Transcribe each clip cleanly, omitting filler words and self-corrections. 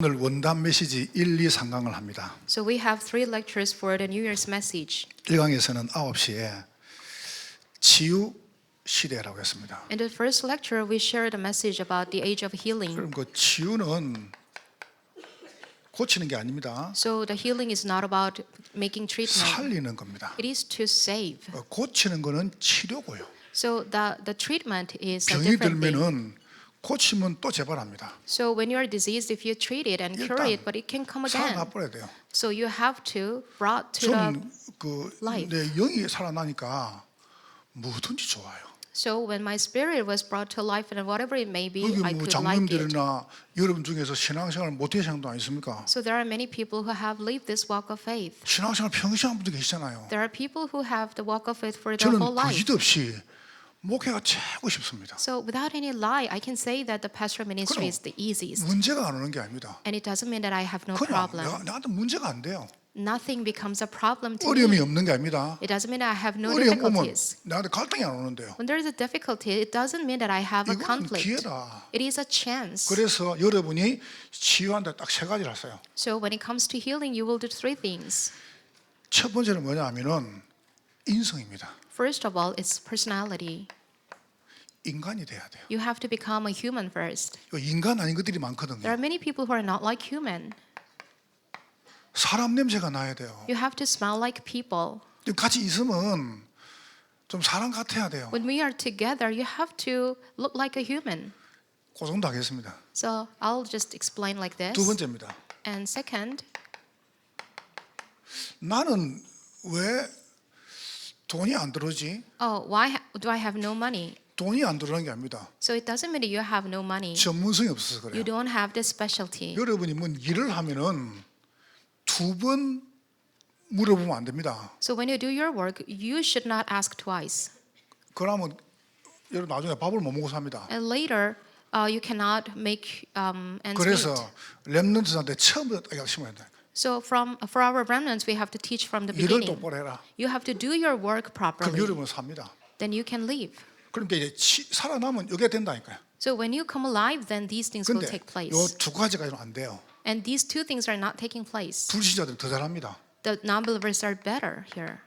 오늘 원단 메시지 1, 2, 3강을 합니다. So we have 3 lectures for the New Year's message. 1강에서는 9시에 치유 시대라고 했습니다. In the first lecture, we shared a message about the age of healing. 그럼 그 치유는 고치는 게 아닙니다. So the healing is not about making treatment. 살리는 겁니다. It is to save. 고치는 거는 치료고요. So the treatment is a 병이 different thing. 들면은 고치면 또 재발합니다. So when you are diseased, if you treat it and cure it, but it can come again. 살아나버려야 돼요. So you have to brought to the 저는 life. 내 영이 살아나니까 뭐든지 좋아요. So when my spirit was brought to life and whatever it may be, 여기 I 뭐 could like it. 장님들이나 여러분 중에서 신앙생활 못해 사람도 안 있습니까? So there are many people who have lived this walk of faith. 신앙생활 평생 한 분도 계시잖아요. There are people who have the walk of faith for their whole 저는 life. 거짓 없이 목회가 최고 쉽습니다. So without any lie, I can say that the pastoral ministry 그럼 is the easiest. 문제가 안 오는 게 아닙니다. And it doesn't mean that I have no 그냥 problem. 나한테 문제가 안 돼요. Nothing becomes a problem to 어려움이 me. 없는 게 아닙니다. It doesn't mean that I have no 어려움 오면 difficulties. 나한테 갈등이 안 오는데요. When there is a difficulty, it doesn't mean that I have a 이건 conflict. 기회다. It is a chance. 그래서 여러분이 치유한다 딱 3가지를 했어요. So when it comes to healing, you will do 3 things. 첫 번째는 뭐냐 하면은 인성입니다. First of all, it's personality. 인간이 돼야 돼요. You have to become a human first. 인간 아닌 것들이 There 많거든요. are many people who are not like human. 사람 냄새가 나야 돼요. You have to smell like people. 같이 있으면 좀 사람 같아야 돼요. When we are together, you have to look like a human. 그 정도 하겠습니다. So I'll just explain like this. 두 번째입니다. And second, 나는 왜 돈이 안 들어오지? why do I have no money? 돈이 안 들어오는 게 아닙니다. So it doesn't mean that you have no money. 전문성이 없어서 You 그래요. don't have the specialty. 여러분이 뭐 일을 하면은 2번 물어보면 안 됩니다. So when you do your work, you should not ask twice. 그러면 여러분 나중에 밥을 못 먹고 삽니다. And later, you cannot make ends 그래서 meet. 랩런트한테 처음부터 딱 심어야 돼. So for our remnants, we have to teach from the 일을 beginning. 똑바로 해라. You have to do your work 그럼 properly. 여러분 삽니다. Then you can leave. 그러니까 이제 살아남으면 이게 된다니까요. So when you come alive, then these things will 근데 take place. 요 2가지가지는 안 돼요. And these 2 things are not taking place. 불신자들은 더 잘합니다. The non-believers are better here.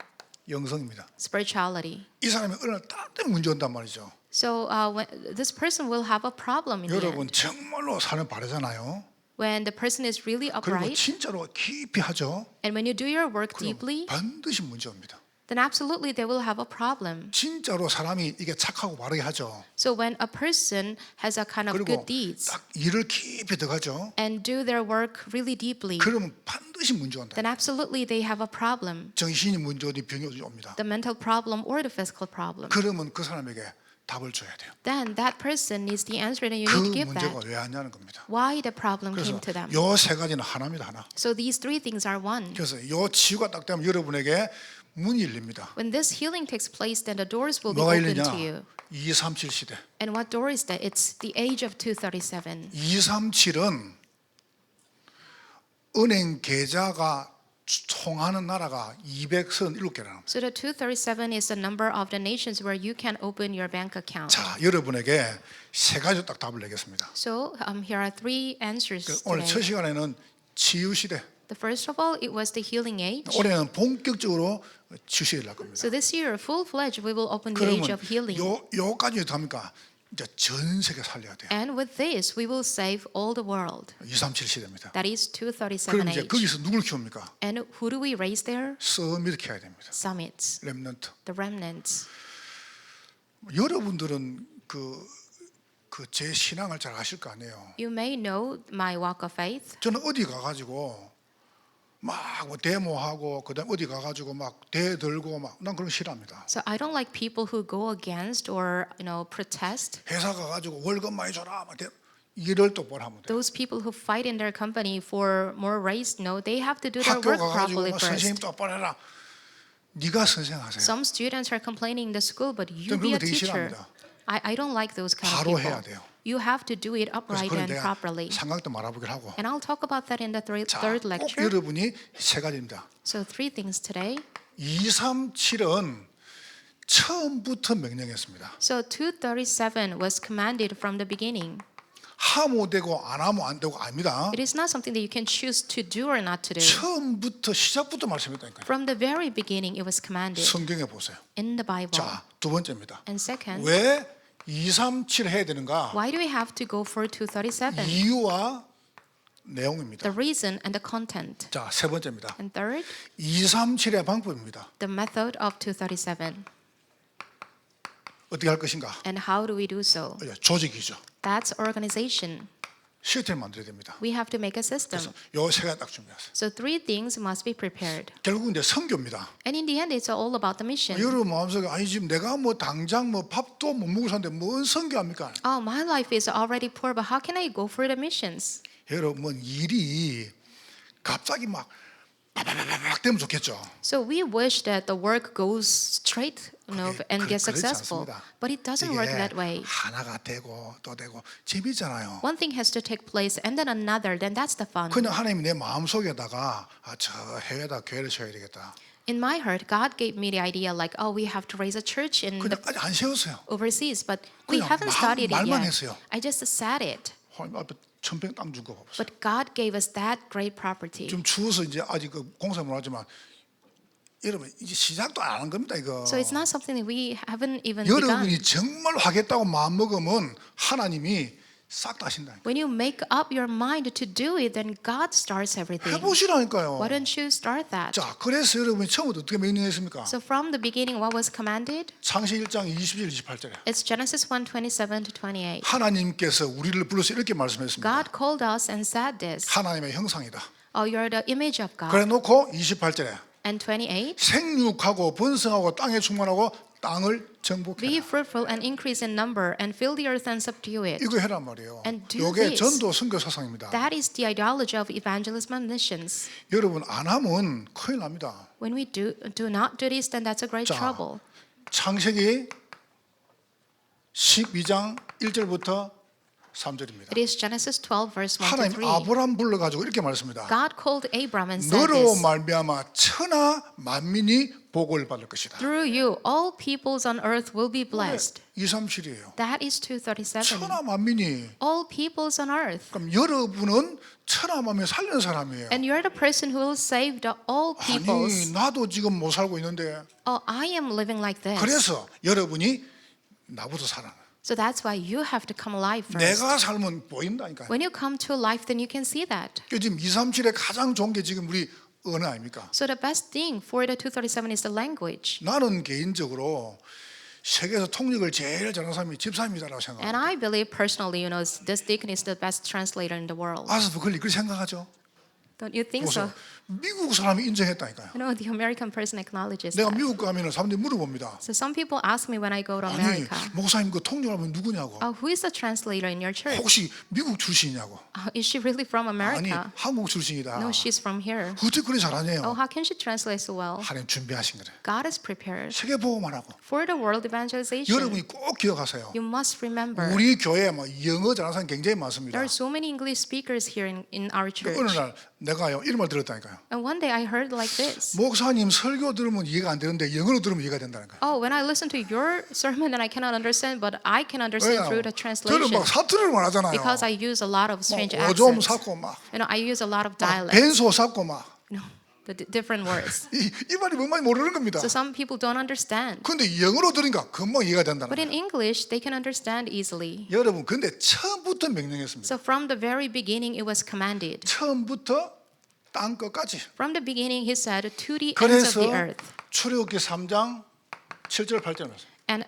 영성입니다. Spirituality. 이 사람이 어느 날 딱 때문에 문제 온단 말이죠. So when this person will have a problem in the 여러분 end. 정말로 사는 바르잖아요. When the person is really 그리고 upright, 진짜로 깊이 하죠. and when you do your work 그럼 deeply, 반드시 문제 옵니다. then absolutely they will have a problem. 진짜로 사람이 이게 착하고 바르게 하죠. So when a person has a kind of 그리고 good deeds 딱 일을 깊이 들어가죠. and do their work really deeply, 그러면 반드시 문제 온다. then absolutely they have a problem. 정신이 문제 오니 병이 옵니다. The mental problem or the physical problem. 그러면 그 사람에게 답을 줘야 돼요. Then that person needs the answer and you 그 need to give 문제가 that. 왜 왔냐는 겁니다. Why the problem 그래서 came to them. 요 3가지는 하나입니다. 하나. So these 3 things are one. 그래서 요 치유가 딱 되면 여러분에게 문이 열립니다. When this healing takes place, then the doors will be 뭐가 open 열리냐? to you. 237 시대. And what door is that? It's the age of 237. 237은 은행 계좌가 통하는 나라가 237개라는. So the 237 is the number of the nations where you can open your bank account. 자, 여러분에게 3가지 딱 답을 내겠습니다. So here are 3 answers 오늘 첫 today. 시간에는 치유 시대. The first of all, it was the healing age. 올해는 본격적으로 치유 시대를 할 겁니다. So this year, full-fledged, we will open the 그러면 age of healing. 요까지 합니까? 이제 전 세계 살려야 돼요. And with this, we will save all the world. 237 시대입니다. That is 237 그럼 이제 age. 거기서 누굴 키웁니까? And who do we raise there? 서밋을 키워야 됩니다. Summits, 렘넌트. the remnants. 여러분들은 제 신앙을 잘 아실 거 아니에요. You may know my walk of faith. 저는 어디 가가지고 막뭐 데모하고 그다음 어디 가가지고 막 대들고 막 난 그런 거 싫어합니다. So I don't like people who go against or protest. 회사 가가지고 월급 많이 줘라 막 일을 똑바로 하면 돼. Those people who fight in their company for more raise, no, they have to do their 학교 work 가가지고 properly 막 선생님 first. 똑바로 해라. 네가 선생하세요. Some students are complaining in the school, but you 그런 be 거 a 되게 teacher. 싫어합니다. I don't like those kind of 바로 people. 해야 돼요. You have to do it 그래서 upright 그걸 and 내가 properly. 상강 때 말해보기로 하고. And I'll talk about that in the 자, third 꼭 lecture. 여러분이 3가지입니다. So 3 things today. 237은 처음부터 명령했습니다. So 237 was commanded from the beginning. 하면 되고 안 하면 안 되고 아닙니다. It is not something that you can choose to do or not to do. 처음부터 시작부터 말씀했다니까요. From the very beginning, it was commanded 성경에 보세요. in the Bible. 자, 두 번째입니다. And second, 왜 237 해야 되는가? why do we have to go for 237? 이유와 내용입니다. The reason and the content. 자, 세 번째입니다. And third, 237의 방법입니다. the method of 237. 어떻게 할 것인가? And how do we do so? 조직이죠. That's organization. 시스템을 만들어야 됩니다. We have to make a system. 그래서 요 세 가지 딱 준비했어요. So three things must be prepared. 결국 이제 선교입니다. And in the end, it's all about the mission. 여러분 마음속에 아니 지금 내가 뭐 당장 뭐 밥도 못 먹고 사는데 뭔 선교합니까? Oh, my life is already poor, but how can I go for the missions? 여러분 일이 갑자기 막 빠바바박 되면 좋겠죠. So we wish that the work goes straight, and gets 그렇지 successful. 않습니다. But it doesn't work that way. 이게 하나가 되고 또 되고 재미있잖아요. One thing has to take place and then another, then that's the fun. 그냥 하나님이 내 마음속에다가 저 해외다 교회를 세워야 되겠다. In my heart, God gave me the idea like, oh, we have to raise a church in 그냥 the 아직 안 세웠어요. overseas, but we 그냥 haven't started it 말만 yet. 했어요. I just said it. 하나님 앞에 천평 땅 준 거 봐보세요. But God gave us that great property. 좀 추워서 이제 아직 그 공사 못 하지만 여러분 이제 시작도 안 한 겁니다 이거. So it's not something that we haven't even begun. 여러분이 정말 하겠다고 마음 먹으면 하나님이 싹 다 하신다. When you make up your mind to do it, then God starts everything. 해보시라니까요. Why don't you start that? 자, 그래서 여러분이 처음부터 어떻게 명령했습니까? So from the beginning, what was commanded? 창세기 1장 27, 28절에 It's Genesis 1:27 to 28. 하나님께서 우리를 불러서 이렇게 말씀했습니다. God called us and said this. 하나님의 형상이다. Oh, you're the image of God. 그래 놓고 28절에 And 28. 생육하고 번성하고 땅에 충만하고 땅을 Be 정복해라. fruitful and increase in number and fill the earth and subdue it. 이거 해란 말이에요. And do 이게 this. 전도 선교 사상입니다. That is the ideology of evangelism and missions. 여러분 안 하면 큰일 납니다. When we do not do this, then that's a great 자, trouble. 창세기 12장 1절부터 3절입니다. It is Genesis 12 verse 1 to 하나님 3. 아브람 불러가지고 이렇게 말씀합니다. God called Abram and said 너로 this. 말미암아 천하 만민이 복을 받을 것이다. Through you, all peoples on earth will be blessed. 237이에요. That is 237. 천하 만민이. All peoples on earth. 그럼 여러분은 천하 만민 살리는 사람이에요. And you're the person who will save the all peoples. 아니 나도 지금 못 살고 있는데 Oh, I am living like this. 그래서 여러분이 나부터 살아. So that's why you have to come alive first. 내가 살면 보인다니까. When you come to life, then you can see that. 지금 237의 가장 좋은 게 지금 우리 언어 아닙니까? So the best thing for the 237 is the language. 나는 개인적으로 세계에서 통역을 제일 잘하는 사람이 집사입니다라고 And 생각합니다. I believe personally, this deacon is the best translator in the world. 아스프 그걸 그렇게 생각하죠? Don't you think so? 보세요. 미국 사람이 인정했다니까요. You know, the American person acknowledges 내가 that. 미국 가면 사람들이 물어봅니다. So some people ask me when I go to 아니 America, 목사님 그 통역하면 누구냐고. oh, who is the translator in your church? 혹시 미국 출신이냐고. Is she really from 아니 America? 한국 출신이다. No, she's from here. 어떻게 그래 Oh, 잘하네요. how can she translate so well? 하나님 준비하신 거래. God is prepared 세계 보고만 하고. for the world evangelization. 여러분이 꼭 기억하세요. You must remember. 우리 교회에 뭐 영어 잘하는 사람 굉장히 많습니다. There are so many English speakers here in our church. 어느 날 내가요 이런 말 들었다니까요. And one day I heard like this. 목사님 설교 들으면 이해가 안 되는데 영어로 들으면 이해가 된다는 거예요. Oh, when I listen to your sermon and I cannot understand, but I can understand through the 저는 translation 막 사투리를 말하잖아요. because I use a lot of strange 오좀 accents. 샀고 막 You know, I use a lot of 막 dialects. 벤소 샀고 막 You know, the different words. 이 말이 뭔 말인지 모르는 겁니다. So some people don't understand. 근데 영어로 들으니까 금방 이해가 된다는 But in 거예요. English, they can understand easily. 여러분 근데 처음부터 명령했습니다. So from the very beginning, it was commanded. 처음부터 땅 끝까지. From the beginning, he said, to the ends of 그래서 the earth. 출애굽기 3장 7절 8절 말씀. And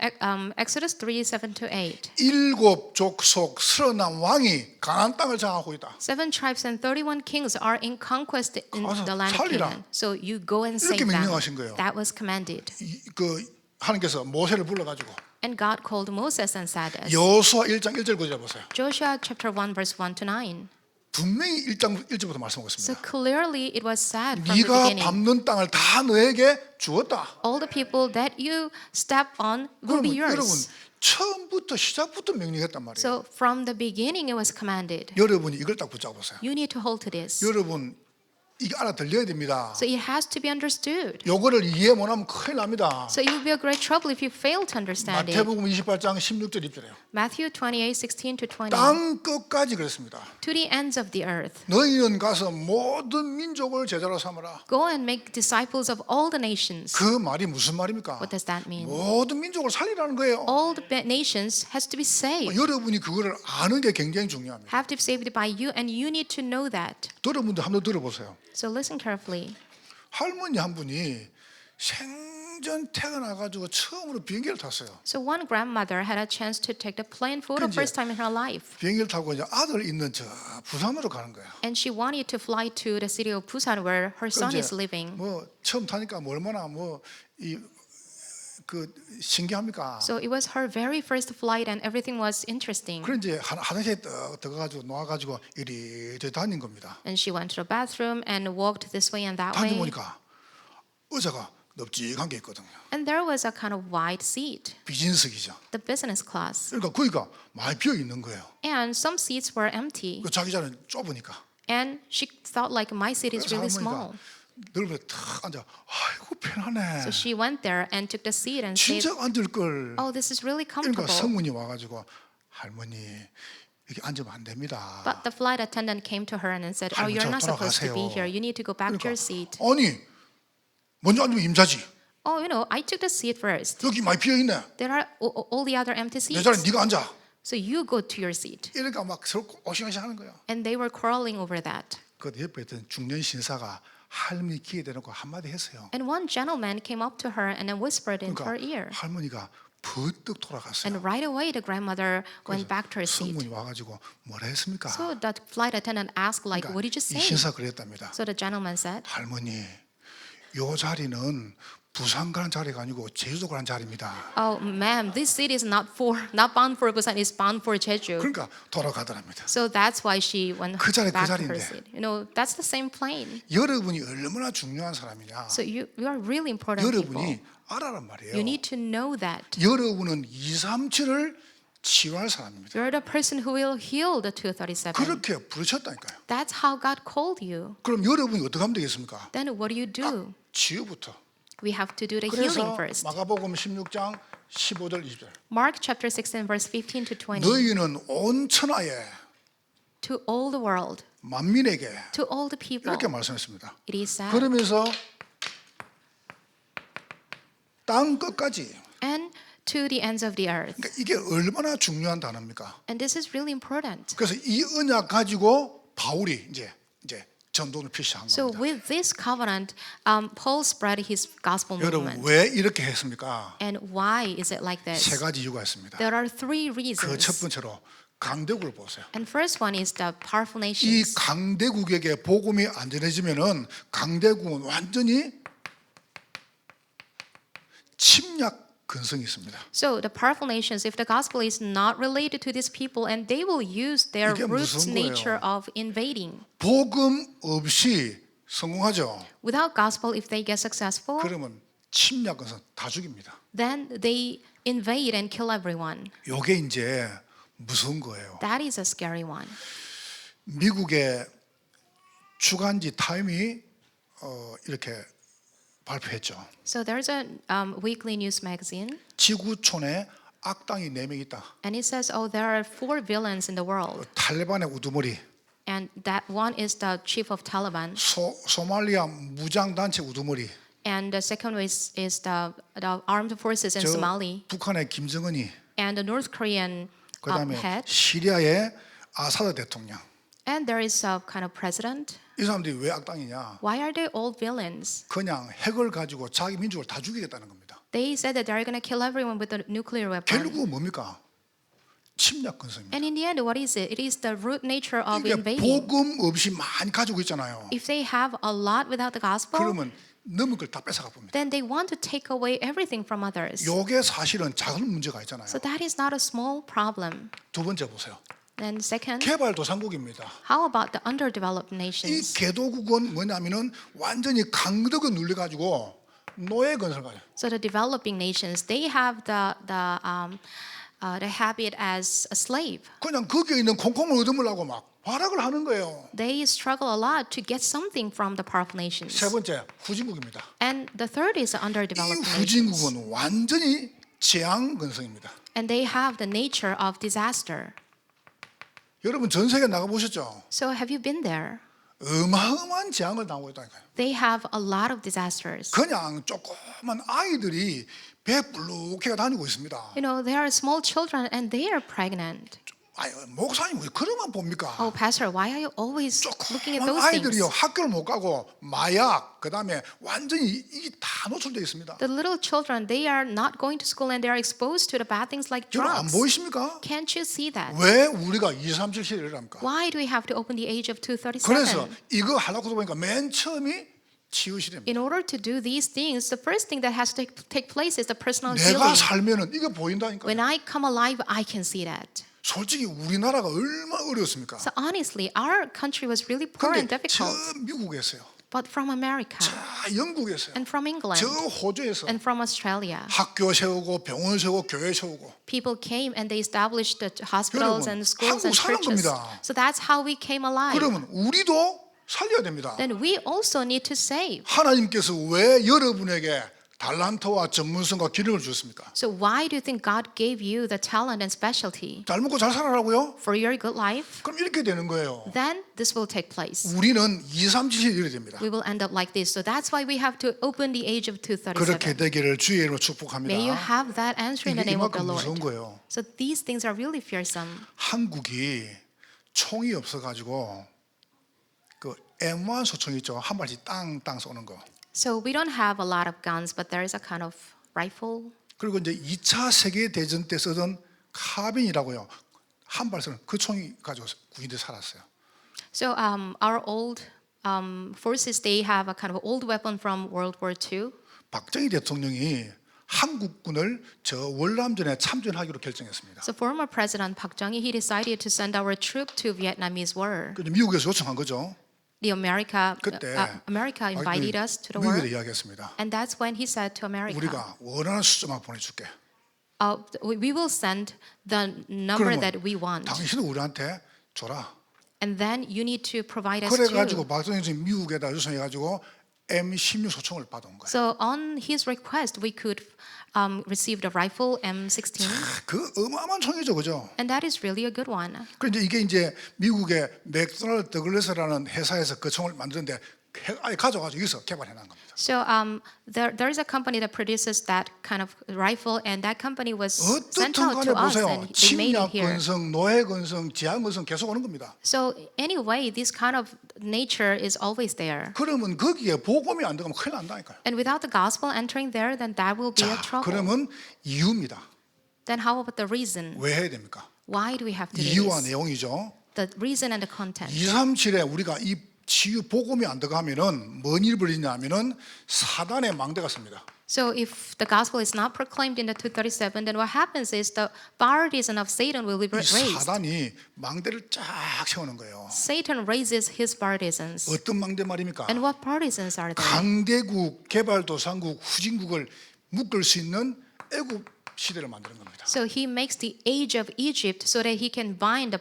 Exodus 3, 7 to 8. 일곱 족속 30남 왕이 가나안 땅을 장악하고 있다. 7 tribes and 31 kings are in conquest in 가서 the land of 살리라. Canaan. So you go and 이렇게 save them. 명령하신 거예요. That was commanded. 그 하나님께서 모세를 불러가지고 And God called Moses and said this. 여호수아 1장 1절 9절 보세요. Joshua chapter 1 verse 1 to 9. 분명히 1장 1절부터 말씀하고 So 있습니다. clearly it was said from the 네가 beginning. 밟는 땅을 다 너에게 주었다. All the people that you step on will be 그러면 여러분 yours. 처음부터 시작부터 명령했단 말이에요. So from the beginning it was commanded. 여러분이 이걸 딱 붙잡아 보세요. You need to hold to this. 여러분 이게 알아들려야 됩니다. So it has to be understood. 요거를 이해 못하면 큰일 납니다. So it will be a great trouble if you fail to understand it. 마태복음 28장 16절 20절에요. Matthew 28:16 to 20. 땅 끝까지 그랬습니다. To the ends of the earth. 너희는 가서 모든 민족을 제자로 삼으라. Go and make disciples of all the nations. 그 말이 무슨 말입니까? What does that mean? 모든 민족을 살리라는 거예요. All the nations has to be saved. 여러분이 그거를 아는 게 굉장히 중요합니다. Have to be saved by you, and you need to know that. 여러분들 한번 들어보세요. So listen carefully. 할머니 한 분이 생전 태어나가지고 처음으로 비행기를 탔어요. So one grandmother had a chance to take the plane for the 그런지- first time in her life. 비행기를 타고 이제 아들 있는 저 부산으로 가는 거예요. And she wanted to fly to the city of Busan where her son is living. 뭐 처음 타니까 뭐 얼마나 신기합니까? So it was her very first flight and everything was interesting. 그런 이제 화장실에 떡 들어가지고 놓아가지고 이리저리 다닌 겁니다. And she went to the bathroom and walked this way and that 다니 way. 보니까 의자가 넓직한 게 있거든요. And there was a kind of wide seat, 비즈니스기죠. the business class. 그러니까 거기가 많이 비어 있는 거예요. And some seats were empty. 그 자기 자리는 좁으니까. And she thought like my seat is 그래서 really small. 할머니가 넓은데 탁 앉아. 아이고 편하네. So she went there and took the seat and said, 진짜 앉을 걸. oh, this is really 그러니까 comfortable. 성문이 와가지고 할머니 여기 앉으면 안 됩니다. But the flight attendant came to her and said, oh, you're not supposed to be here. You need to go back to your seat. 아니 먼저 앉으면 임자지. Oh, you know, I took the seat first. 여기 많이 비어 있네. There are all the other empty 내 seats. 자리 네가 앉아. So you go to your seat. 이러니까 막 서로 오싱오싱하는 거야. And they were quarreling over that. 그 옆에 있던 중년 신사가 할머니 귀에 대놓고 한마디 했어요. And one gentleman came up to her and then whispered into her 그러니까 ear. 할머니가 버뜩 돌아갔어요. And right away, the grandmother went back to her seat. 성문이 와가지고 뭐라 했습니까? So the flight attendant asked, like, 그러니까 what did you 이 say? 신사 그랬답니다. So the gentleman said, 할머니, 요 자리는 부산 가는 자리가 아니고 제주도 가는 자리입니다. oh, ma'am, this seat is not bound for Busan, it's bound for Jeju. 그러니까 돌아가더랍니다. So that's why she went 그 자리, 그 back to her 자리인데. seat. You know, that's the same plane. 여러분이 얼마나 중요한 사람이냐? So you are really important people. 여러분이 알아란 말이에요. You need to know that. 여러분은 237을 치유할 사람입니다. You're the person who will heal the 237. 그렇게 부르셨다니까요. That's how God called you. 그럼 여러분이 어떻게 하면 되겠습니까? Then what do you do? 치유부터. We have to do the healing 그래서 first. 마가복음 16장 15절 20절. Mark chapter 16 verse 15 to 20. 너희는 온 천하에 To all the world, 만민에게 to all the people, 이렇게 말씀했습니다. it is said, 그러면서 땅 끝까지. and to the ends of the earth. 그러니까 이게 얼마나 중요한 단어입니까? And this is really important. 그래서 이 언약 가지고 바울이 이제 전도를 표시한 So 겁니다. with this covenant, Paul spread his gospel 여러분 movement. 왜 이렇게 했습니까? And why is it like 세 this? 가지 이유가 있습니다. There are three 그 첫 reasons. 번째로 강대국을 보세요. And first one is the powerful 이 nations. 강대국에게 복음이 안 전해지면은 강대국은 완전히 침략 근성이 있습니다. So the powerful nations, if the gospel is not related to these people, and they will use their 이게 roots 무슨 거예요? nature of invading. 복음 없이 성공하죠. Without gospel, if they get successful, 그러면 침략 근성 다 죽입니다. then they invade and kill everyone. 요게 이제 무서운 거예요. That is a scary one. 미국의 주간지 타임이 이렇게 발표했죠. So there's a weekly news magazine, 지구촌에 악당이 4명 있다. and it says, oh, there are 4 villains in the world. 탈레반의 우두머리, And that one is the chief of Taliban. 소말리아 무장단체 우두머리, And the second is the armed forces in 저 Somali. 북한의 김정은이, And the North Korean 그다음에 head. 시리아의 아사드 대통령. And there is a kind of president. 이 사람들이 왜 악당이냐? Why are they all villains? 그냥 핵을 가지고 자기 민족을 다 죽이겠다는 겁니다. They said that they're going to kill everyone with a nuclear weapon. 결국은 뭡니까? 침략 근성입니다. And in the end, what is it? It is the root nature of 이게 invading. 복음 없이 많이 가지고 있잖아요. If they have a lot without the gospel, 그러면 넘을 걸 다 뺏어가 봅니다. then they want to take away everything from others. 요게 사실은 작은 문제가 있잖아요. So that is not a small problem. 두 번째 보세요. And second, 개발도상국입니다. how about the underdeveloped 이 nations? 개도국은 뭐냐면은 완전히 강덕에 눌려 가지고 노예 건설 가요. So the developing nations, they have the habit as a slave. 그냥 거기에 있는 콩콩을 얻으려고 막 발악을 하는 거예요. They struggle a lot to get something from the powerful nations. 세 번째, 후진국입니다. And the third is the 이 underdeveloped nations. 후진국은 완전히 재앙 근성입니다. And they have the nature of disaster. 여러분 전 세계 나가 보셨죠? So have you been there? 어마어마한 재앙을 당하고 있다니까요. They have a lot of disasters. 그냥 조그만 아이들이 배 불룩해가 다니고 있습니다. You know, there are small children and they are pregnant. 아유, 목사님 왜 그러만 봅니까? Oh, Pastor, why are you always looking at 조그만 those things? 아이들이요 학교를 못 가고 마약 그다음에 완전히 이게 다 노출되어 있습니다. The little children, they are not going to school and they are exposed to the bad things like 여러분 안 drugs. 보이십니까? Can't you see that? 왜 우리가 237 시대를 합니까? Why do we have to open the age of 그래서 237? 이거 하려고 보니까 맨 처음이 치유 시대입니다. In order to do these things, the first thing that has to take place is the personal 내가 healing. 살면은 이거 보인다니까. When I come alive, I can see that. 솔직히 우리나라가 얼마나 어려웠습니까? So honestly, our country was really poor and 근데 저 difficult. 미국에서요, But from America 자 영국에서요, and from England 저 호주에서 and from Australia, 학교 세우고 병원 세우고 교회 세우고 people came and they established the hospitals 여러분, and schools and 한국 사는 churches. 겁니다. So that's how we came alive. 그러면 우리도 살려야 됩니다. Then we also need to save. 하나님께서 왜 여러분에게 달란트와 전문성과 기능을 주셨습니까? So why do you think God gave you the talent and specialty? 잘 먹고 잘 살아라고요? For your good life? 그럼 이렇게 되는 거예요. Then this will take place. 우리는 237이 이렇게 됩니다. We will end up like this. So that's why we have to open the age of 그렇게 237. 되기를 주의 이름으로 축복합니다. May you have that answer in the 이게 name of the 이만큼 무서운 Lord. 거예요. So these things are really fearsome. 한국이 총이 없어가지고 그 M1 소총 있죠, 한 발씩 땅땅 쏘는 거. So we don't have a lot of guns, but there is a kind of rifle. 그리고 이제 2차 세계 대전 때 쓰던 카빈이라고요. 한 발 쏘는 그 총이 가지고 군인들 살았어요. So our old forces, they have a kind of old weapon from World War II. 박정희 대통령이 한국군을 저 월남전에 참전하기로 결정했습니다. So former President Park Chung-hee, he decided to send our troop to Vietnamese war. 그 미국에서 요청한 거죠. The America 그때 invited us to the war. 미국에 이야기했습니다. And that's when he said to America, 우리가 원하는 숫자만 보내줄게. we will send the number 그러면 that we want. 당신은 우리한테 줘라. And then you need to provide us 그래가지고 too. 박정희 미국에다 요청해가지고 M16 소총을 받아온 거예요. So on his request, we could receive the rifle M16. 그 어마어마한 총이죠, 그죠? And that is really a good one. 그런데 이게 이제 미국의 맥도날드 더글래스라는 회사에서 그 총을 만드는데 아예 가져가지고 여기서 개발해낸 겁니다. So there is a company that produces that kind of rifle, and that company was sent 어떻든 out 간에 to us, 보세요. and they made 침략 it here. 근성, 노예 근성, 지향 근성 계속 오는 겁니다. So anyway, this kind of nature is always there. 그러면 거기에 복음이 안 들어가면 큰일 난다니까요. And without the gospel entering there, then that will be a 자, trouble. 그러면 이유입니다. Then how about the reason? 왜 해야 됩니까? Why do we have to do 이유와 this? 내용이죠. The reason and the content. 237에 우리가 이 치유 복음이 안 들어가면은 뭔 일이 벌리냐면은 사단의 망대가 씁니다. So if the gospel is not proclaimed in the 237, then what happens is the partisan of Satan will be 이 raised. 사단이 망대를 쫙 세우는 거예요. Satan raises his partisans. 어떤 망대 말입니까? And what partisans are they? 강대국, 개발도상국, 후진국을 묶을 수 있는 애국 시대를 만드는 겁니다. So he makes the age of Egypt so that he can bind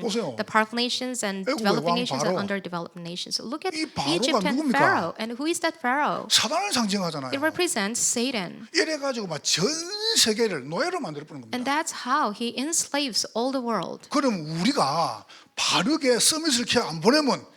보세요. the powerful nations and 애국의 developing 왕 nations and 바로. underdeveloped nations. So look at 이 바로가 Egypt and 누굽니까? Pharaoh. And who is that Pharaoh? 사단을 상징하잖아요. It represents Satan. 이래가지고 막 전 세계를 노예로 만들어 버리는 And 겁니다. that's how he enslaves all the world. 그럼 우리가 바르게 서밋을 이렇게 안 보내면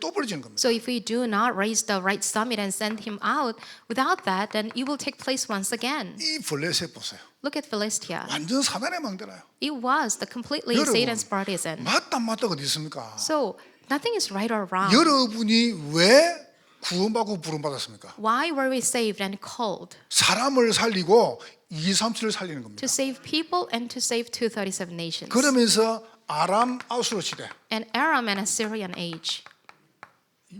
또 벌어지는 겁니다. So if we do not raise the right summit and send him out, without that, then it will take place once again. 이 블레셋 보세요. Look at Philistia. 완전 사단의 망대라요. It was the completely 여러분, Satan's partisan. 맞다 맞다 어디 있습니까? So nothing is right or wrong. 여러분이 왜 구원받고 부름받았습니까? Why were we saved and called? 사람을 살리고 237을 살리는 겁니다. To save people and to save 237 nations. 그러면서 아람 아수르 시대 And Aram and Assyrian age.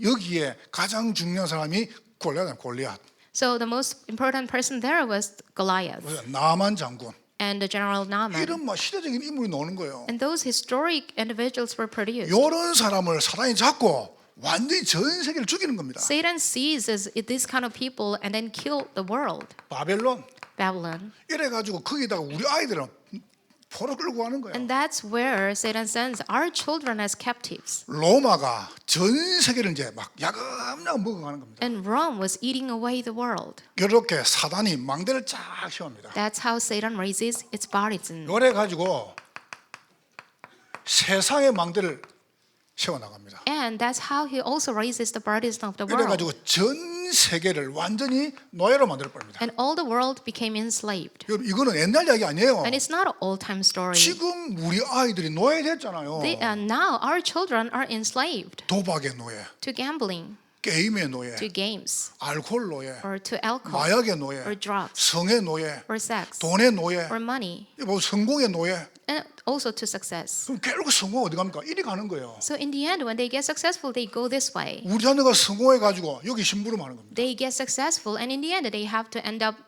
여기에 가장 중요한 사람이 골리앗. So the most important person there was Goliath 나만 장군. and the general Naaman. 이런 막 시대적인 인물이 나오는 거예요. And those historic individuals were produced. 이런 사람을 사단이 잡고 완전히 전 세계를 죽이는 겁니다. Satan seizes this kind of people and then kill the world. 바벨론 Babylon. 이래 가지고 거기다가 우리 아이들은 포로 끌고 가는 거예요. And that's where Satan sends our children as captives. 로마가 전 세계를 이제 막 야금야금 먹어가는 겁니다. And Rome was eating away the world. 이렇게 사단이 망대를 쫙 세웁니다. That's how Satan raises its partisan. 요래 가지고 세상의 망대를 세워나갑니다. And that's how he also raises the partisan of the 그래 world. 가지고 전 세계를 완전히 노예로 만들어 버립니다. And all the world became enslaved. 여러분 이거는 옛날 이야기 아니에요. And it's not an old-time story. 지금 우리 아이들이 노예됐잖아요. Now our children are enslaved 도박의 노예, to gambling, 게임의 노예, to games, 알코올 노예, or to alcohol, 마약의 노예, or drugs, 성의 노예, or sex, 돈의 노예, or money, 뭐 성공의 노예. and also to success. 그럼 결국 성공 어디 갑니까? 이리 가는 거예요. So in the end, when they get successful, they go this way. 우리 자녀가 성공해 가지고 여기 심부름하는 겁니다. They get successful, and in the end, they have to end up,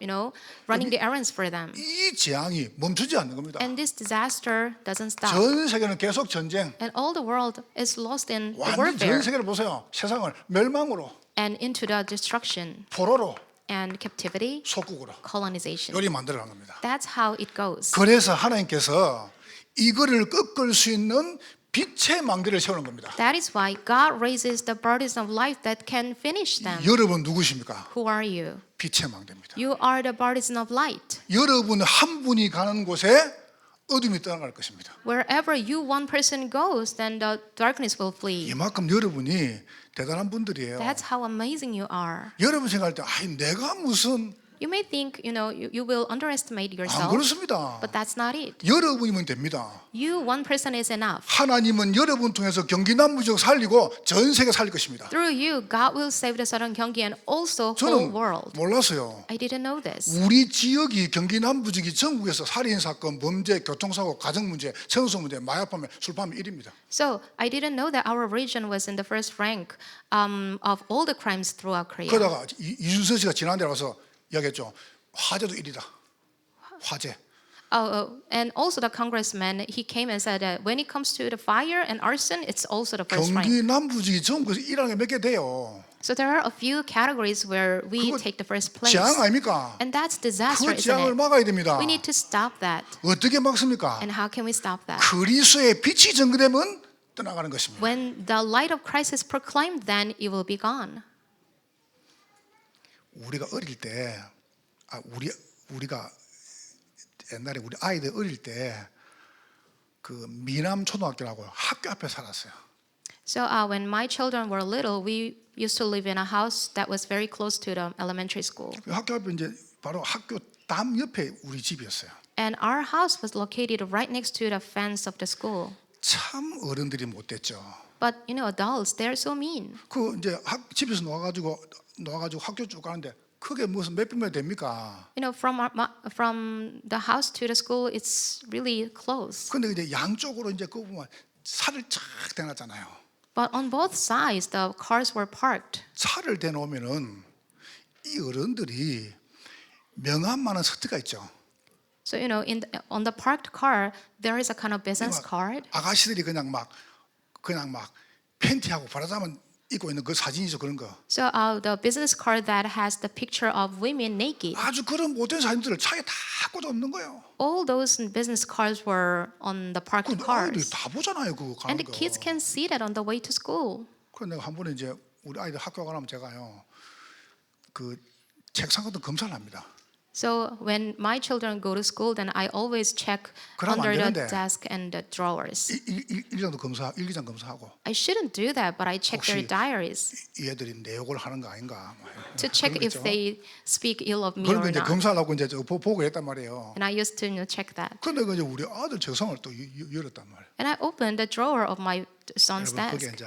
running the errands for them. 이 재앙이 멈추지 않는 겁니다. And this disaster doesn't stop. 전 세계는 계속 전쟁. And all the world is lost in the 완전 전 warfare 세계를 보세요. 세상을 멸망으로, and into the destruction 포로로, and captivity, 속국으로 colonization. 요리 만들어 간 겁니다. That's how it goes. 그래서 하나님께서 이거를 꺾을 수 있는 빛의 망대를 세우는 겁니다. That is why God raises the burdens of life that can finish them. 여러분 누구십니까? Who are you? 빛의 망대입니다. You are the burdens of light. 여러분 한 분이 가는 곳에 어둠이 떠나갈 것입니다. Wherever you one person goes, then the darkness will flee. 이만큼 여러분이 대단한 분들이에요. That's how amazing you are. 여러분 생각할 때 내가 무슨 You may think, you will underestimate 안 yourself, 그렇습니다. but that's not it. 여러분이면 됩니다. You one person is enough. 하나님은 여러분 통해서 경기남부지역 살리고 전 세계 살릴 것입니다. Through you, God will save the southern Gyeonggi and also whole 저는 world. 몰랐어요. I didn't know this. 우리 지역이 경기남부지역이 전국에서 살인 사건, 범죄, 교통사고, 가정문제, 청소 문제, 마약 판매, 술 판매 1위입니다. So I didn't know that our region was in the first rank of all the crimes throughout Korea. 그러다가 이준서 씨가 지난달에 와서 이야기했죠. 화재도 1위다. 화재. And also the congressman, he came and said that when it comes to the fire and arson, it's also the first rank. 경기남부지역이 전국에서 1위라는 게 몇 개 돼요. So there are a few categories where we 그거 take the first place. 재앙 아닙니까? And that's disaster, 그 isn't 재앙을 it? 막아야 됩니다. We need to stop that. 어떻게 막습니까? And how can we stop that? 그리스도의 빛이 전거되면 떠나가는 것입니다. When the light of Christ is proclaimed, then it will be gone. 우리가 어릴 때, 우리가 옛날에 우리 아이들 어릴 때 그 미남 초등학교라고 학교 앞에 살았어요. So when my children were little, we used to live in a house that was very close to the elementary school. 그 학교 앞에 이제 바로 학교 담 옆에 우리 집이었어요. And our house was located right next to the fence of the school. 참 어른들이 못됐죠. But adults, they're so mean. 그 이제 집에서 놓아가지고 학교 쭉 가는데 그게 무슨 몇 분면 됩니까? From the house to the school, it's really close. 근데 이제 양쪽으로 이제 그 보면 차를 쫙 대놨잖아요. But on both sides, the cars were parked. 차를 대놓으면은 이 어른들이 명함 많은 서트가 있죠. So on the parked car, there is a kind of business card. 아가씨들이 그냥 막 팬티하고 바라자만 입고 있는 그 사진이죠, 그런 거. So the business card that has the picture of women naked. 아주 그런 못된 사진들을 차에 다 꽂아 없는 거예요. All those business cards were on the parked 그 아이들이 cars. 다 보잖아요, 그거 가는 And the 거. kids can see that on the way to school. 그래서 내가 한 번에 이제 우리 아이들 학교 가면 제가요, 그 책상 같은 검사를 합니다. So when my children go to school, then I always check 그러면 안 under the 되는데. desk and the drawers. 일장도 검사, 일기장 검사하고 I shouldn't do that, but I check their 혹시 diaries 이 애들이 내 욕을 하는 거 아닌가? to check if they speak ill of me 그런 거 or 이제 not. 검사하려고 이제 보고 했단 말이에요. And I used to check that. 근데 이제 우리 아들 책상을 또 열었단 말이에요. And I opened the drawer of my son's 여러분 거기에 desk. 이제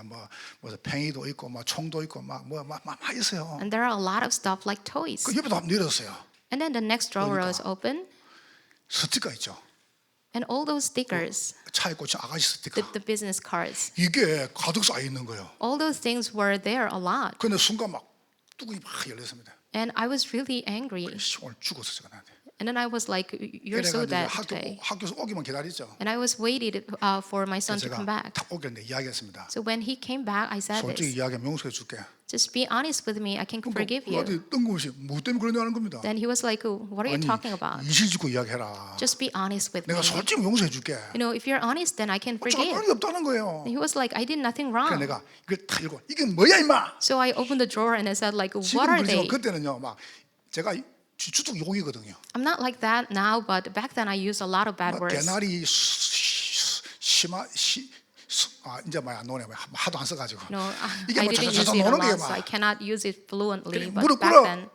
무슨 팽이도 있고 총도 있고 막 있어요. And there are a lot of stuff like toys. 그 옆에도 한번 열었어요. And then the next drawer was open, 스티커 있죠. and all those stickers, 차에 꽂힌 아가씨 스티커. the business cards, 이게 가득 쌓여 있는 거예요. all those things were there a lot. 근데 순간 막 뚜껑이 막 열렸습니다. And I was really angry. 오늘 죽었어 제가 나한테. And then I was like, you're so 이래가지고 dead 학교 today. 학교에서 오기만 기다렸죠. And I was waiting for my son to 제가 come back. 딱 오길래 이야기했습니다. So when he came back, I said 솔직히 this. 이야기하면 용서해 줄게. Just be honest with me. I can forgive you. 어디 뜬금없이 뭐 때문에 그러냐는 겁니다. Then he was like, what are you talking about? 이실 짓고 이야기해라. Just be honest with me. 내가 솔직히 용서해 줄게. You know, if you're honest, then I can forgive. 잘못이 없다는 거예요. And he was like, I did nothing 그래서 wrong. 내가 이걸 다 읽고 이게 뭐야 임마. So I opened the drawer and I said, like, 지금 what are 그러지만 they? 그때는요 막 제가 주축 용이거든요. I'm not like that now, but back then I used a lot of bad 막 words. 개나리 이제 안 나오네. 하도 안 써가지고. No, 이게 I 뭐 didn't use 자자자자 it a 노는 게 lot, so I 막 cannot use it fluently. 그래, 무릎 But 꿇어. back then,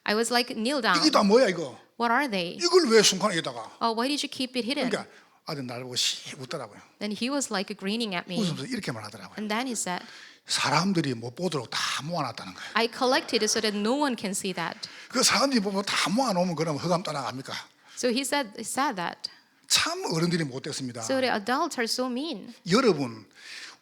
I was like, kneel down. 이게 다 뭐야 이거? What are they? 이걸 왜 순간에다가? Oh, why did you keep it hidden? 그러니까 아들 나를 보고 웃더라고요. Then he was like grinning at me. 웃으면서 이렇게 말하더라고요. And then he said, 사람들이 못 보도록 다 모아놨다는 거예요. I collected it so that no one can see that. 그 사람들이 보면 다 모아놓으면 그럼 흑암 떠나갑니까? So he said that. 참 어른들이 못됐습니다. So the adults are so mean. 여러분,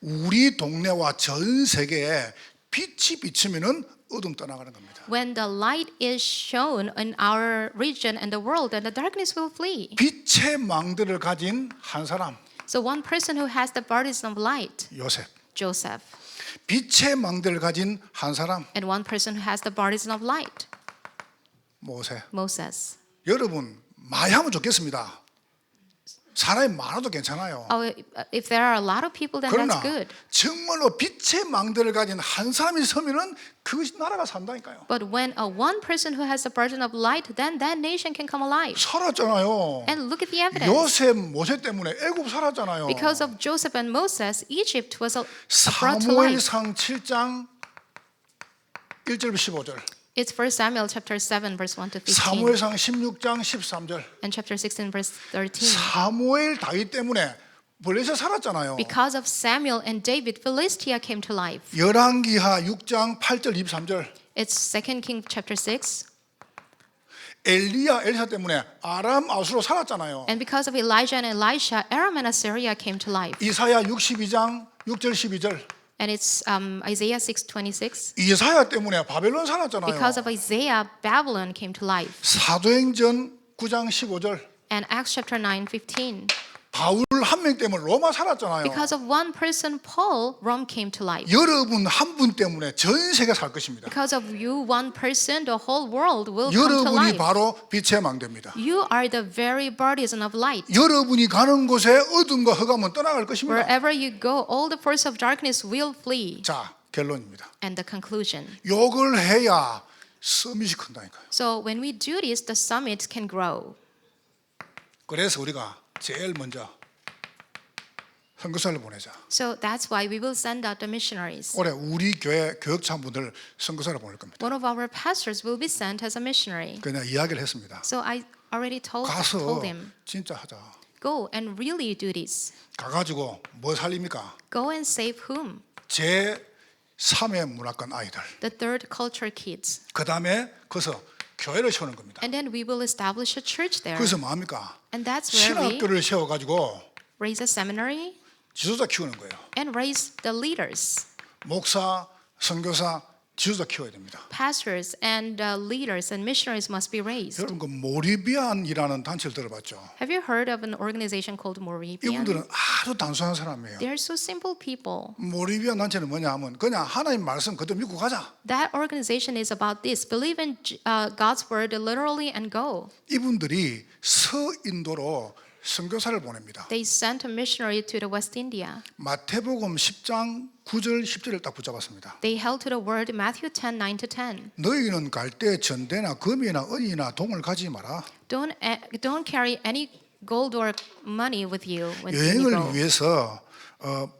우리 동네와 전 세계에 빛이 비치면은 어둠 떠나가는 겁니다. When the light is shown in our region and the world, then the darkness will flee. 빛의 망대를 가진 한 사람, So one person who has the burdens of light, 요셉. Joseph, 빛의 망대를 가진 한 사람, and one person who has the burdens of light, 모세. Moses. 여러분, 많이 하면 좋겠습니다. 사람이 많아도 괜찮아요. Oh, if there are a lot of people, then 그러나 that's good. 정말로 빛의 망대를 가진 한 사람이 서면은 그 나라가 산다니까요. But when one person who has the burden of light, then that nation can come alive. 살았잖아요. And look at the evidence. 요셉, 모세 때문에 애굽 살았잖아요. Because of Joseph and Moses, Egypt was brought to life. 사무엘상 7장 1절부터 15절. It's 1 Samuel chapter 7, verse 1 to 15, 사무엘상 16장 13절. and chapter 16, verse 13. 사무엘 다윗 때문에 블레셋 살았잖아요. Because of Samuel and David, Philistia came to life. 열왕기하 6장 8절 23절. It's 2 King chapter 6. 엘리야 엘사 때문에 아람 아수로 살았잖아요. And because of Elijah and Elisha, Aram and Assyria came to life. 이사야 62장 6절 12절. And it's Isaiah 6:26. 이사야 때문에 바벨론 살았잖아요. Because of Isaiah, Babylon came to life. 사도행전 9장 15절. And Acts chapter 9:15. 바울 한 명 때문에 로마 살았잖아요. Because of one person, Paul, Rome came to life. 여러분 한 분 때문에 전 세계 살 것입니다. Because of you, one person, the whole world will come to 여러분이 life. 바로 빛의 망대입니다. You are the very partisan of light. 여러분이 가는 곳에 어둠과 흑암은 떠나갈 것입니다. Wherever you go, all the force of darkness will flee. 자, 결론입니다. And the conclusion. 욕을 해야 서밋이 큰다니까요. So when we do this, the summits can grow. 그래서 우리가 제일 먼저 선교사를 보내자. So that's why we will send out the missionaries. 올해 우리 교회 교역자분들 선교사를 보낼 겁니다. One of our pastors will be sent as a missionary. 그냥 이야기를 했습니다. So I already told 가서 him, 진짜 하자. go and really do this. 가가지고 뭐 살립니까? Go and save whom? 제 3회 문화권 아이들. The third culture kids. 그 다음에 거기서 교회를 세우는 겁니다. And then we will establish a church there. 그래서 뭐합니까? And that's where we 신학교를 세워가지고 raise a seminary 지도자 키우는 거예요. and raise the leaders, 목사, 선교사, 지도자 키워야 됩니다. pastors and leaders and missionaries must be raised. 여러분 그 모리비안이라는 단체를 들어봤죠? Have you heard of an organization called Moravian? 이분들은 아주 단순한 사람이에요. They are so simple people. 모리비안 단체는 뭐냐 하면 그냥 하나님 말씀 그대로 믿고 가자. That organization is about this. Believe in God's word literally and go. 이분들이 서인도로 선교사를 보냅니다. They sent a missionary to the West India. 마태복음 10장 9절 10절을 딱 붙잡았습니다. They held to the word Matthew 10, 9 to 10. 너희는 갈 때 전대나 금이나 은이나 동을 가지 마라. Don't carry any gold or money with you when you go. 여행을 위해서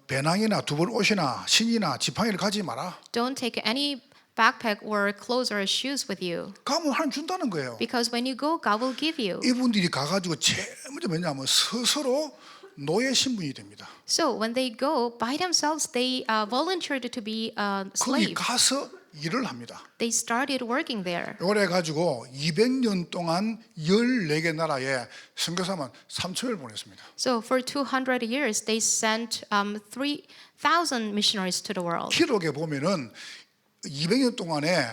배낭이나 두벌 옷이나 신이나 지팡이를 가지 마라. Don't take any backpack or clothes or shoes with you. 가면 하나님 준다는 거예요. Because when you go, God will give you. 이분들이 가가지고 제일 먼저 뭐냐면 스스로 노예 신분이 됩니다. So when they go by themselves, they volunteered to be a 거기 slave. 가서 일을 합니다. They started working there. 그래 가지고 200년 동안 14개 나라에 선교사만 3,000을 보냈습니다. So for 200 years, they sent 3,000 missionaries to the world. 기록에 보면은 200년 동안에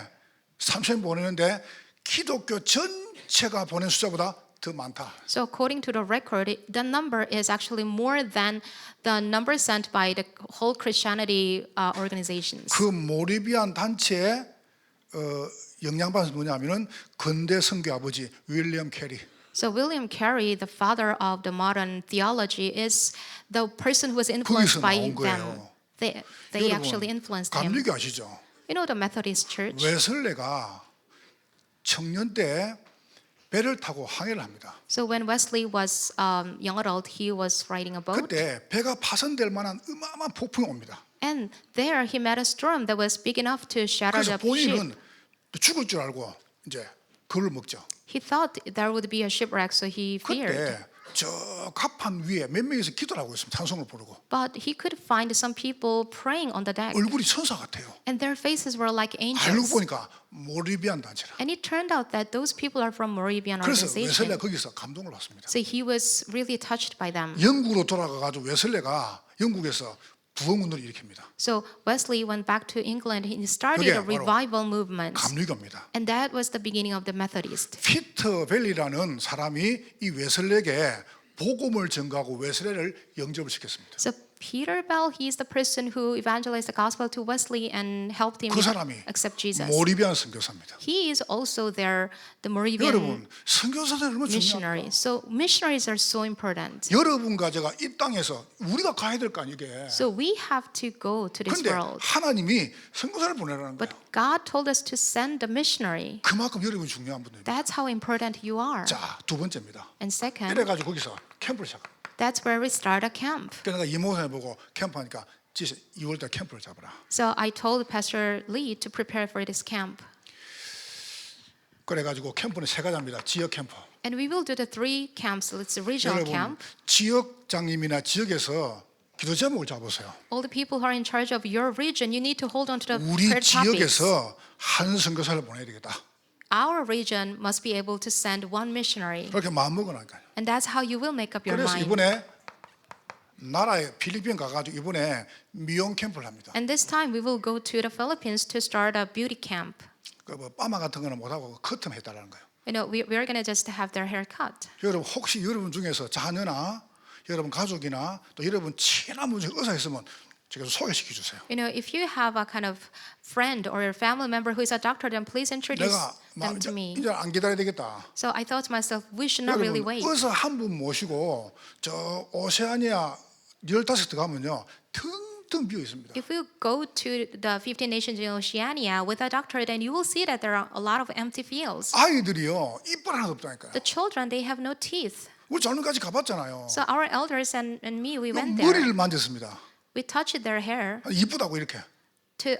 3,000 보내는데 기독교 전체가 보낸 숫자보다 더 많다. So according to the record, the number is actually more than the number sent by the whole Christianity organizations. 그 모리비안 단체의 영향받은 누구냐면은 근대 선교 아버지 윌리엄 캐리. So William Carey, the father of the modern theology, is the person who was influenced 거기서 by 나온 them. 거예요. They actually influenced him. 감리교 아시죠? You know the Methodist Church? 웨슬레가 청년 때 배를 타고 항해를 합니다. So when Wesley was young adult, he was riding a boat. 그때 배가 파손될 만한 어마어마한 폭풍이 옵니다. And there he met a storm that was big enough to shatter 그래서 the ship. 본인은 죽을 줄 알고 이제 그를 먹죠. He thought there would be a shipwreck, so he feared. 그때 저 갑판 위에 몇 명이서 기도를 하고 있습니다. 찬송을 부르고 But he could find some people praying on the deck. 얼굴이 천사 같아요. And their faces were like 알고 angels. 보니까 모리비안 단체라. And it turned out that those people are from Moravian 그래서 organization. 웨슬레가 거기서 감동을 받습니다. So he was really touched by them. 영국으로 돌아가가지고 웨슬레가 영국에서 부흥운동을 일으킵니다. So Wesley went back to England. He started a 그게 바로 revival movement. 감리교입니다. And that was the beginning of the Methodist. 피터 벨리라는 사람이 이 웨슬레에게 복음을 전가하고 웨슬레를 영접을 시켰습니다. So Peter Bell, he's the person who evangelized the gospel to Wesley and helped him 그 사람이 accept Jesus. 모리비안 선교사입니다. He is also the Moravian 여러분 선교사는 얼마나 missionary. 중요합니까? So missionaries are so important. 여러분과 제가 이 땅에서 우리가 가야 될 거 아니게. So we have to go to this 그런데 world. 하나님이 선교사를 보내라는 But 거예요. God told us to send a missionary. 그만큼 여러분이 중요한 분들입니다. That's how important you are. 자, 두 번째입니다. And second, 이래가지고 거기서 캠프를 시작합니다. that's where we start a camp. 그러니까 내가 이모선에 보고 캠프하니까 2월달 캠프를 잡아라. So I told Pastor Lee to prepare for this camp. 그래가지고 캠프는 세 가지입니다. 지역 캠프. And we will do the 3 camps. It's a regional 여러분 camp. 지역장님이나 지역에서 기도 제목을 잡으세요. All the people who are in charge of your region, you need to hold on to the 우리 prayer topics. 지역에서 한 선교사를 보내야 되겠다. Our region must be able to send one missionary. 그렇게 마음먹으니까요. And that's how you will make up your 그래서 mind. 이번에 나라에 필리핀 가가지고 이번에 미용 캠프를 합니다. And this time we will go to the Philippines to start a beauty camp. 그뭐 파마 같은 거는 못하고 커튼 해달라는 거예요. You know, we're going to just have their hair cut. 여러분 혹시 여러분 중에서 자녀나 여러분 가족이나 또 여러분 친한 분 중에 의사 있으면 제가 소개시켜 주세요. You know, if you have a kind of friend or a family member who is a doctor, then please introduce 내가 them to me. 이제 안 기다려야 되겠다. So I thought to myself, we should not really 여러분 wait. 의사 한 분 모시고 저 오세아니아 15대 가면요 텅텅 비어 있습니다. If you go to the 15 nations in Oceania with a doctor, then you will see that there are a lot of empty fields. 아이들이요 이빨 하나도 없다니까요. The children, they have no teeth. 우리 젊은까지 가봤잖아요. So our elders and me, we went 머리를 there. 만졌습니다. We touched their hair. 이쁘다고 이렇게 To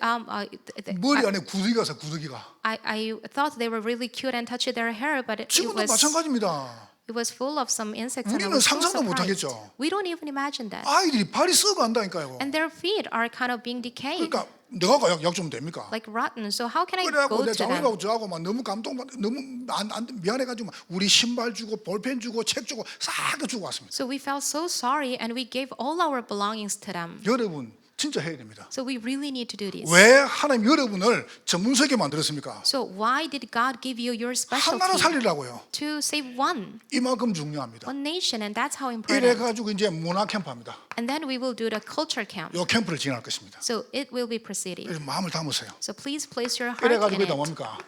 머리 안에 구더기가 있어 구더기가. I thought they were really cute and touched their hair, but 지금도 마찬가지입니다. it was full of some insects. And I 우리는 was so 상상도 못 surprised. 하겠죠. We don't even imagine that. 아이들이 발이 썩어 간다니까요. And their feet are kind of being decayed, 그러니까 내가 약 좀 됩니까? like rotten. So how can I 그래갖고 go 내 to them? 장모님하고 저하고 막 너무 감동받 너무 안 미안해가지고 막 우리 신발 주고 볼펜 주고 책 주고 싹 다 주고 왔습니다. So we felt so sorry, and we gave all our belongings to them. 여러분 진짜 해야 됩니다. So we really need to do this. 왜 하나님 여러분을 전문석에 만들었습니까? So why did God give you your 한 나라 specialty? 살리려고요. To save one 이만큼 중요합니다. nation, and that's how important. 이래가지고 이제 문화 캠프합니다. And then we will do the culture camp. 요 캠프를 진행할 것입니다. So it will be proceeding. 그래서 마음을 담으세요. So please place your heart 이래가지고 in 이다 it. 뭡니까?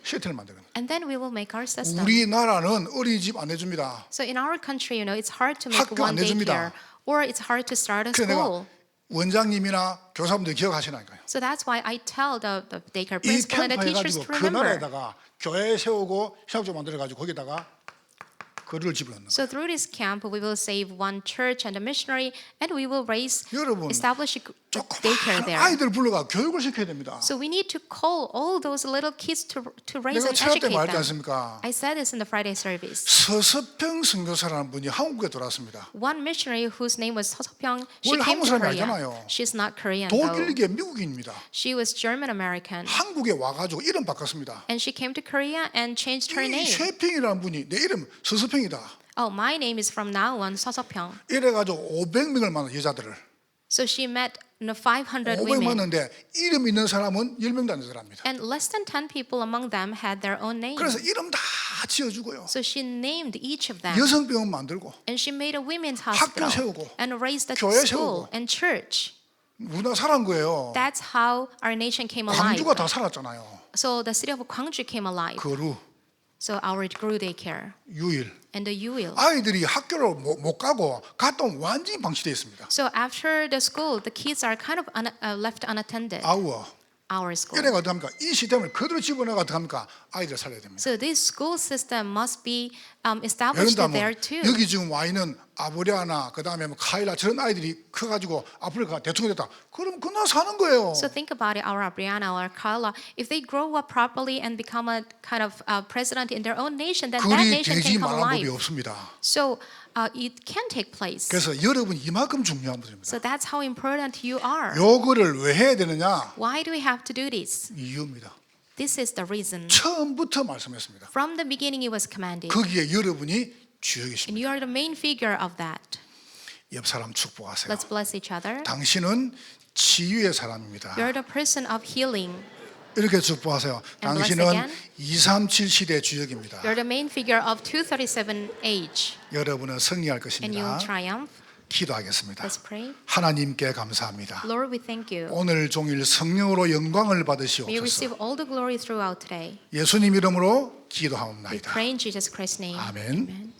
시애틀을 만드는. And then we will make our system. 우리나라는 어린이집 안 해줍니다. So in our country, you know, it's hard to make 학교 one 안 해줍니다. daycare, or it's hard to start a 그래서 school. 내가 원장님이나 교사분들 기억하시나니까요. So that's why I tell the daycare 이 principal and the 캠프 teachers 해가지고 to 그 remember. 나라에다가 교회 세우고 신학교 만들어가지고 거기다가 거리를 집어넣는 거예요. So through this camp, we will save one church and a missionary, and we will 여러분, establish a daycare 조그마한 there. 아이들 불러가 교육을 시켜야 됩니다. So we need to call all those little kids to raise 내가 and 차일 때 educate 말했지 them. 않습니까? I said this in the Friday service. 서서평 선교사라는 분이 한국에 들어왔습니다. One missionary whose name was Sosopyeong, she 원래 came 한국 to 사람이 Korea. 아니잖아요. She's not Korean though. 독일계 미국인입니다. She was German American, 한국에 와가지고 이름 바꿨습니다. and she came to Korea and changed her 이 name. 쇠평이라는 분이 내 이름 서서평이다. Oh, my name is from now on Sosopyeong. 이래가지고 500명을 만난 여자들을 So she met 500 500 women. 맞는데 이름 있는 사람은 10명도 안 되더랍니다. And less than 10 people among them had their own name. 그래서 이름 다 지어주고요. So she named each of them. 여성병원 만들고 And she made a women's 학교 hospital 세우고, and raised a 교회 school 세우고. and church. 우리나라 살은 거예요. That's how our nation came alive. 광주가 다 살았잖아요. So the city of Gwangju came alive. 거루, So our Guru daycare 유일. and the Yuil. 아이들이 학교를 못 가고 갔다 오면 완전히 방치되어 있습니다. So after the school, the kids are kind of left unattended. 아우어. Our school. 이래가 어떡합니까? 이 시스템을 그대로 집어넣어가 어떡합니까? 아이들 살려야 됩니다. So this school system must be established 예를 들면 there too. 여기 지금 와 있는 아브리아나 그다음에 뭐 카일라 저런 아이들이 커가지고 아프리카 대통령 됐다. 그럼 그나 사는 거예요. So think about it, our Brianna or Carla, if they grow up properly and become a kind of president in their own nation, then that 그리 nation 되지 can come 말란 법이 alive. 없습니다. So it can take place. 그래서 여러분 이만큼 중요한 분입니다. So that's how important you are. 요거를 왜 해야 되느냐? Why do we have to do this? 이유입니다. This is the reason. 처음부터 말씀했습니다. From the beginning, it was commanded. 거기에 여러분이 And 주역이십니다. you are the main figure of that. 옆 사람 축복하세요. Let's bless each other. 당신은 치유의 사람입니다. You're the person of healing. 이렇게 축복하세요. And bless 당신은 again. 237 시대 주역입니다. You're the main figure of 237 age. 여러분은 승리할 And you will 것입니다. triumph. 기도하겠습니다. Let's pray. 하나님께 감사합니다. Lord, we thank you. 오늘 종일 성령으로 영광을 May you 받으시옵소서. receive all the glory throughout today. 예수님 이름으로 We 기도하옵나이다. pray in Jesus Christ's name. 아멘. Amen.